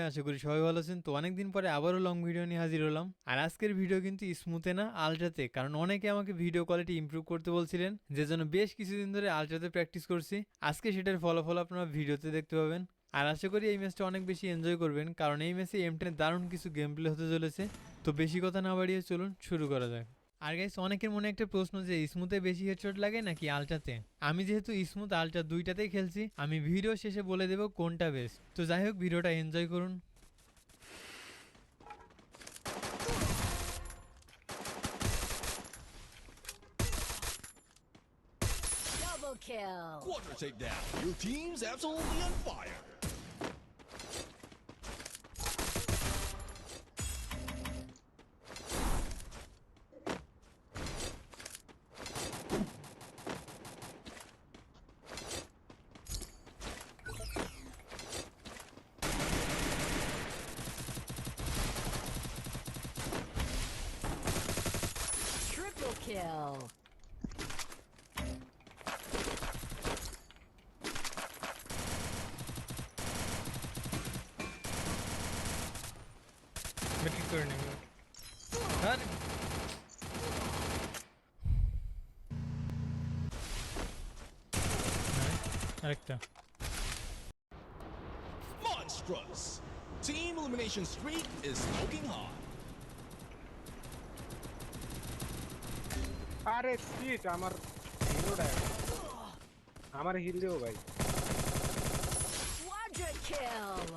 আশা করি সবাই ভালো আছেন। তো অনেকদিন পরে আবারও লং ভিডিও নিয়ে হাজির হলাম। আর আজকের ভিডিও কিন্তু স্মুথে না, আলট্রাতে। কারণ অনেকে আমাকে ভিডিও কোয়ালিটি ইমপ্রুভ করতে বলছিলেন, যে জন্য বেশ কিছুদিন ধরে আলট্রাতে প্র্যাকটিস করছি। আজকে সেটার ফলাফল আপনারা ভিডিওতে দেখতে পাবেন। আর আশা করি এই ম্যাচটা অনেক বেশি এনজয় করবেন, কারণ এই ম্যাচে M10 দারুণ কিছু গেম প্লে হতে চলেছে। তো বেশি কথা না বাড়িয়ে চলুন শুরু করা যাক। আর গাইস, অনেকের মনে একটা প্রশ্ন যে স্মুথে বেশি হেডশট লাগে নাকি আলট্রাতে। আমি যেহেতু স্মুথ আলট্রা দুইটাতেই খেলছি, আমি ভিডিও শেষে বলে দেব কোনটা বেস্ট। তো যাই হোক, ভিডিওটা এনজয় করুন। Double kill. Quadra takedown. Your team's absolutely on fire. Triple kill. Batting করে নেব। আরে আরেকটা। Monstrous. Team elimination streak is smoking hot. আরে সিট আমার হিরোটা আমার হিরো ভাই Quadra kill.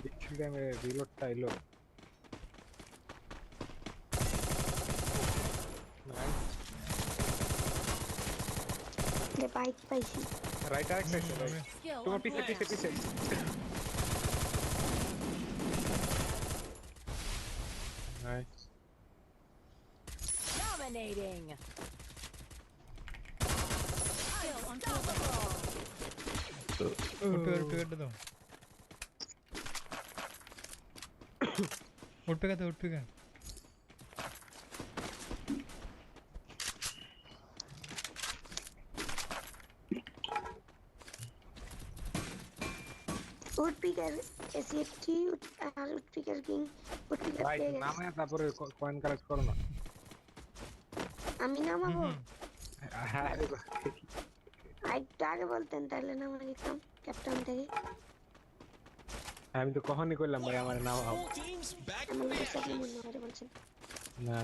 দেখছি আমি রিলোডটা এলো বাইক পাইছি। রাইট আরেকটা আছে ভাই Skill তোমার on পিছে পিছে cooldown. পিছে নাইস Dominating. Unstoppable. উঠপে দাও। উঠপে গাতে উঠপে গা। উড পিকার এসিএফটি আর woodpecker king woodpecker ভাই পেয়ে গেছে। নামে তারপরে কয়েন কালেক্ট করো না আমি নামাবো। আরে ভাই একটু আগে বলতেন তাহলে নামা দিতাম ক্যাপ্টেন থেকে। আমি তো কখনই করলাম ভাই আমার নাম Full teams back আমি from the বিশ্বাস ashes. মনে হয় বলছেন। না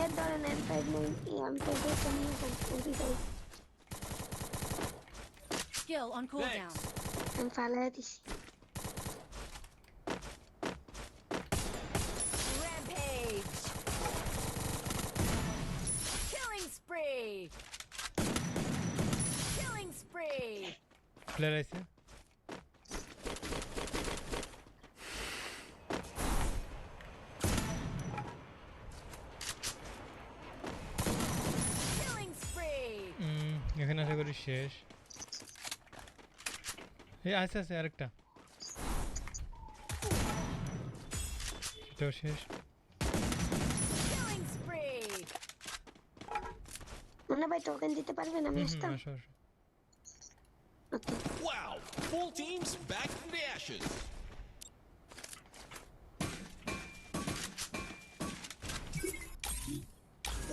এর ধরেন M5 নেই, M5 তো নিয়ে যান MP5 Skill on cooldown. আমি ফালাই দিছি। Rampage. Killing spree. Killing spree. Player আছে। Killing spree. এখানে আশা করি শেষ। এই আছে আছে আরেকটা। এটাও শেষ। Killing spree. মনে ভাই টোকেন দিতে পারবেন? আমি আসতাম। আসো আসো। ওকে Wow. Full teams back from the ashes.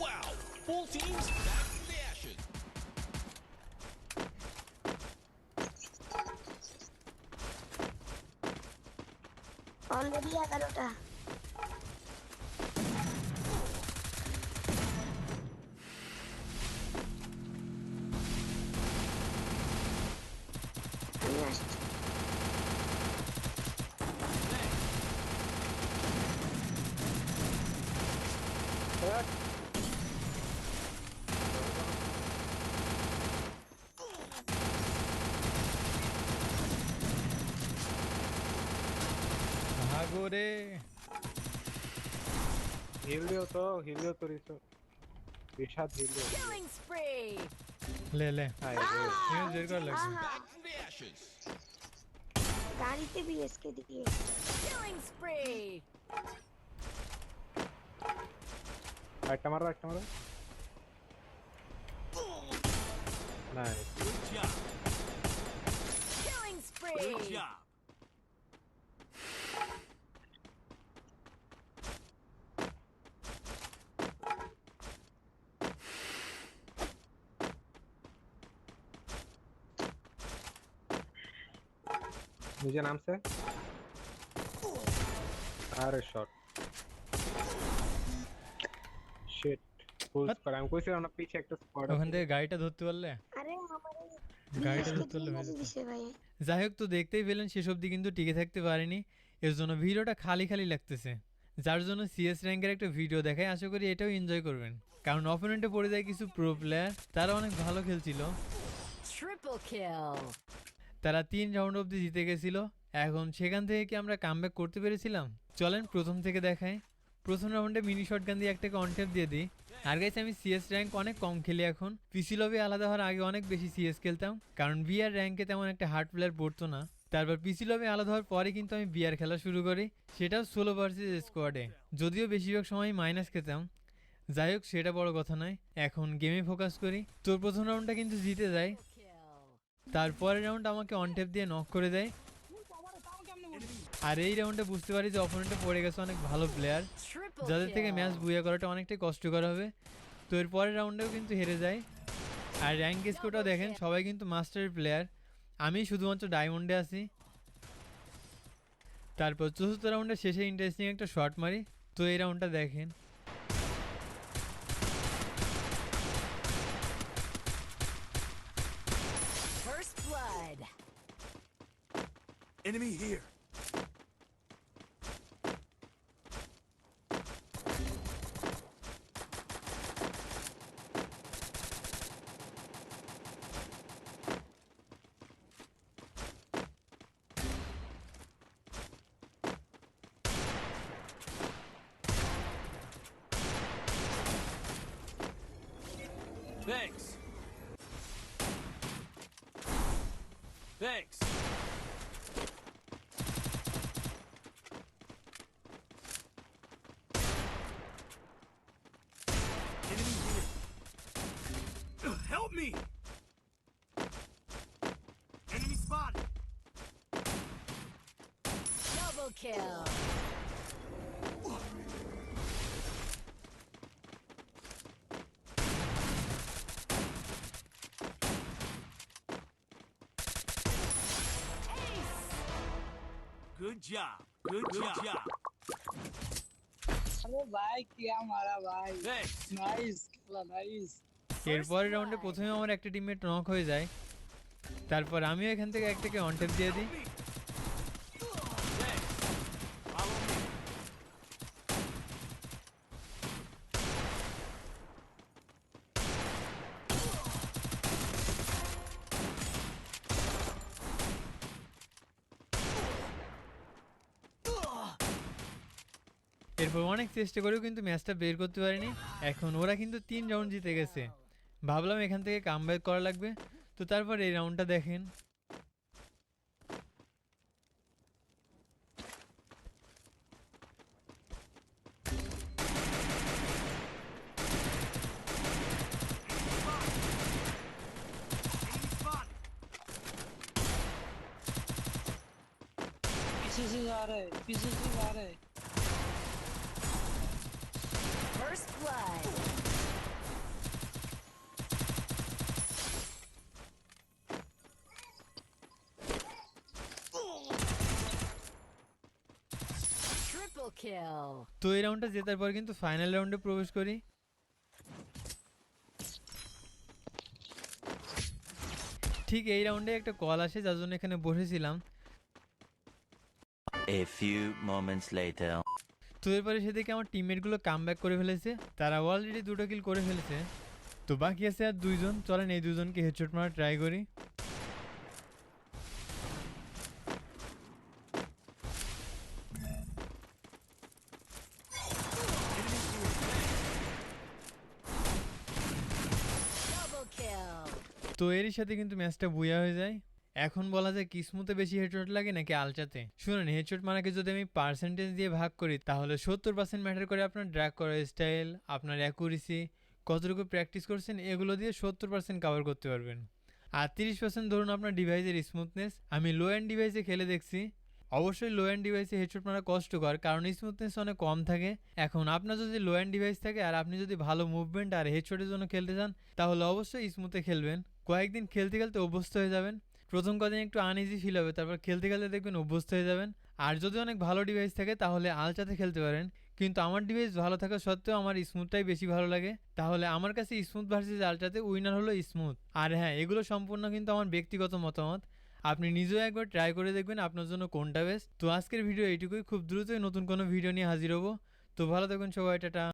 Wow. Full teams back from the ashes. Already 11টা। আমি আসছি। ভাগো রে। হিলিও তো রিসো বিশাদ হিলিও Killing spree. লে লে। হাই নিউজ বের করা লাগবে। Back from the ashes. গাড়িতে বিএসকে দিয়ে Killing spree. একটা মারো nice. Good job. Killing spree. Good job. নিচে নামছে। আরে শট। শিট। ফুল হাত। স্কোয়াড। আমি কইছিলাম না পিছে একটা স্কোয়াড ওখান আছে। থেকে গাড়িটা ধরতে পারলে আরে আমারে গাড়িটা বিএসকে ধরতে পারলে দিয়ে ভালো হতো। দিছে ভাই। যাই হোক, তো দেখতেই পেলেন শেষ অবধি কিন্তু টিকে থাকতে পারিনি, এর জন্য ভিডিওটা খালি খালি লাগতেছে। যার জন্য সিএস র্যাঙ্কের একটা ভিডিও দেখায়, আশা করি এটাও এনজয় করবেন। কারণ অপোনেন্টে পড়ে যায় কিছু প্রো প্লেয়ার, তারা অনেক ভালো খেলছিল, Triple kill. তারা 3 রাউন্ড অবধি জিতে গেছিল। এখন সেখান থেকে কি আমরা কামব্যাক করতে পেরেছিলাম? চলেন প্রথম থেকে দেখাই। প্রথম রাউন্ডে মিনি শটগান দিয়ে একটাকে অনট্যাপ দিয়ে দিই। আর গাইস, আমি সিএস র্যাঙ্ক অনেক কম খেলি এখন। পিসি লবি আলাদা হওয়ার আগে অনেক বেশি সিএস খেলতাম, কারণ বিআর র্যাঙ্কে তেমন একটা হার্ড প্লেয়ার পড়তো না। তারপর পিসি লবি আলাদা হওয়ার পরে কিন্তু আমি বিআর খেলা শুরু করি, সেটাও সোলো ভার্সেস স্কোয়াডে, যদিও বেশিরভাগ সময় মাইনাস খেতাম। যাই হোক, সেটা বড় কথা নয়, এখন গেমে ফোকাস করি। তোর প্রথম রাউন্ডটা কিন্তু জিতে যায়, Kill. তারপরের রাউন্ড আমাকে অনট্যাপ দিয়ে নক করে দেয়। আর এই রাউন্ডে বুঝতে পারি যে অপোনেন্টে পড়ে গেছে অনেক ভালো প্লেয়ার, Triple যাদের থেকে ম্যাচ kill. বুয়া করাটা অনেকটাই কষ্টকর হবে। তো এর পরের রাউন্ডেও কিন্তু হেরে যায়। আর র্যাঙ্ক স্কোরটাও দেখেন, সবাই কিন্তু মাস্টার প্লেয়ার, আমি শুধুমাত্র ডায়মন্ডে আছি। তারপর চতুর্থ রাউন্ডের শেষে ইন্টারেস্টিং একটা শট মারি। তো এই রাউন্ডটা দেখেন, First blood. Enemy here. Thanks. Thanks. Enemy here. Help me! Enemy spotted. Double kill. Good job. Good job. अरे भाई क्या मारा भाई Thanks. नाइस नाइस এরপরের রাউন্ডে প্রথমে আমার একটা টিমমেট নক হয়ে যায়। তারপর আমিও এখান থেকে একটাকে অনট্যাপ দিয়ে দিই। Thanks. Follow me. এরপর অনেক চেষ্টা করেও কিন্তু ম্যাচটা বের করতে পারিনি। এখন ওরা কিন্তু 3 রাউন্ড জিতে গেছে, ভাবলাম এখান থেকে কামব্যাক করা লাগবে। তো তারপর এই রাউন্ডটা দেখেন, Enemy spotted. पीछे से जा रहे हैं पीछे से जा रहे हैं First blood. Triple kill. তো এই রাউন্ডটা জেতার পর কিন্তু ফাইনাল রাউন্ডে প্রবেশ করি। ঠিক এই রাউন্ডে একটা কল আসে, যার জন্য এখানে বসেছিলাম। A few moments later. তো এরপরে সেদিকে আমার টিমমেটগুলো কামব্যাক করে ফেলেছে, তারা অলরেডি 2টো কিল করে ফেলেছে। তো বাকি আছে আর 2জন, চলেন এই 2জনকে হেডশট মারা ট্রাই করি। Double kill. তো এরই সাথে কিন্তু ম্যাচটা বুয়া হয়ে যায়। এখন বলা যায় কিসমুতে বেশি হেডশট লাগে নাকি আলচাতে। শুনুন, হেডশট মারাকে যদি আমি পার্সেন্টেজ দিয়ে ভাগ করি, তাহলে 70% ম্যাটার করে আপনার ড্র্যাগ করার স্টাইল, আপনার অ্যাকুরেসি, কতটুকু প্র্যাকটিস করছেন, এগুলো দিয়ে 70% কভার করতে পারবেন। আর 30% ধরুন আপনার ডিভাইসের স্মুথনেস। আমি লো এন্ড ডিভাইসে খেলে দেখছি, অবশ্যই লো এন্ড ডিভাইসে হেডশট মারা কষ্টকর, কারণ স্মুথনেস অনেক কম থাকে। এখন আপনার যদি লো এন্ড ডিভাইস থাকে আর আপনি যদি ভালো মুভমেন্ট আর হেডশটের জন্য খেলতে চান, তাহলে অবশ্যই স্মুথে খেলবেন। কয়েকদিন খেলতে খেলতে অভ্যস্ত হয়ে যাবেন। প্রথম কদিন একটু আনইজি ফিল হবে, তারপর খেলতে খেলতে দেখবেন অভ্যস্ত হয়ে যাবেন। আর যদি অনেক ভালো ডিভাইস থাকে তাহলে আলট্রাতে খেলতে পারেন, কিন্তু আমার ডিভাইস ভালো থাকা সত্ত্বেও আমার স্মুথটাই বেশি ভালো লাগে। তাহলে আমার কাছে স্মুথ ভার্সেস আলট্রাতে উইনার হলো স্মুথ। আর হ্যাঁ, এগুলো সম্পূর্ণ কিন্তু আমার ব্যক্তিগত মতামত, আপনি নিজেও একবার ট্রাই করে দেখবেন আপনার জন্য কোনটা বেস্ট। তো আজকের ভিডিও এইটুকুই, খুব দ্রুতই নতুন কোনো ভিডিও নিয়ে হাজির হব। তো ভালো থাকুন সবাই, টাটা।